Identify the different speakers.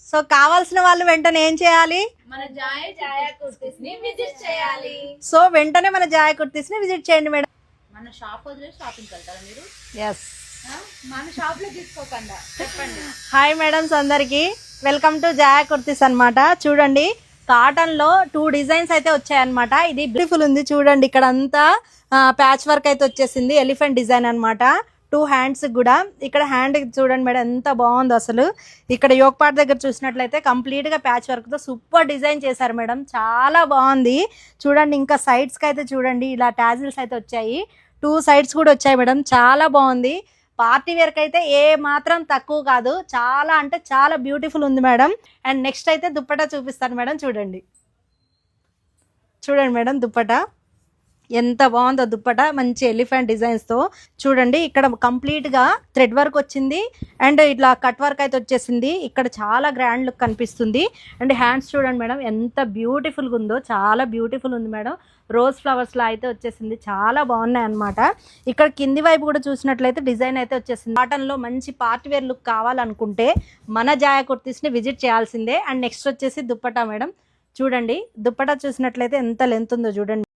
Speaker 1: So కావాల్సిన వాళ్ళు వెంటనే ఏం చేయాలి?
Speaker 2: మన జాయా కుర్తీస్ ని విజిట్ చేయాలి.
Speaker 1: సో వెంటనే మన జాయా కుర్తీస్ ని విజిట్ చేయండి మేడం.
Speaker 2: మన షాప్ వదిలేసి షాపింగ్ వెళ్తారా మీరు?
Speaker 1: ఎస్,
Speaker 2: మన షాప్ లో తీసుకోకుండా చెప్పండి.
Speaker 1: హాయ్ మేడమ్స్ అందరికి, వెల్కమ్ టు జాయా కుర్తీస్ అన్నమాట. చూడండి, కాటన్ లో 2 డిజైన్స్ అయితే వచ్చాయన్నమాట. ఇది బ్యూటిఫుల్ ఉంది చూడండి, ఇక్కడ అంతా ప్యాచ్ వర్క్ అయితే వచ్చేసింది, ఎలిఫెంట్ డిజైన్ అన్నమాట. 2 హ్యాండ్స్ కూడా, ఇక్కడ హ్యాండ్ చూడండి మేడం ఎంత బాగుందో అసలు. ఇక్కడ యోక్ పార్ట్ దగ్గర చూసినట్లయితే కంప్లీట్ గా ప్యాచ్ వర్క్ తో సూపర్ డిజైన్ చేశారు మేడం, చాలా బాగుంది చూడండి. ఇంకా సైడ్స్ కి అయితే చూడండి ఇలా టాజిల్స్ అయితే వచ్చాయి, 2 సైడ్స్ కూడా వచ్చాయి మేడం, చాలా బాగుంది. పార్టీ వేర్ కి అయితే ఏ మాత్రం తక్కువ కాదు, చాలా అంటే చాలా బ్యూటిఫుల్ ఉంది మేడం. అండ్ నెక్స్ట్ అయితే దుప్పటా చూపిస్తాను మేడం. చూడండి చూడండి మేడం, దుప్పటా ఎంత బాగుందో. దుప్పటా మంచి ఎలిఫెంట్ డిజైన్స్ తో చూడండి, ఇక్కడ కంప్లీట్ గా థ్రెడ్ వర్క్ వచ్చింది అండ్ ఇట్లా కట్ వర్క్ అయితే వచ్చేసింది. ఇక్కడ చాలా గ్రాండ్ లుక్ కనిపిస్తుంది. అండ్ హ్యాండ్స్ చూడండి మేడం ఎంత బ్యూటిఫుల్ గా ఉందో, చాలా బ్యూటిఫుల్ ఉంది మేడం. రోజ్ ఫ్లవర్స్ లా అయితే వచ్చేసింది, చాలా బాగున్నాయి అన్నమాట. ఇక్కడ కింది వైపు కూడా చూసినట్లయితే డిజైన్ అయితే వచ్చేసింది. కాటన్ లో మంచి పార్టీ వేర్ లుక్ కావాలనుకుంటే మన జాయా కుర్తీస్ ని విజిట్ చేయాల్సిందే. అండ్ నెక్స్ట్ వచ్చేసి దుప్పటా మేడం. చూడండి దుప్పటా చూసినట్లయితే ఎంత లెంత్ ఉందో చూడండి.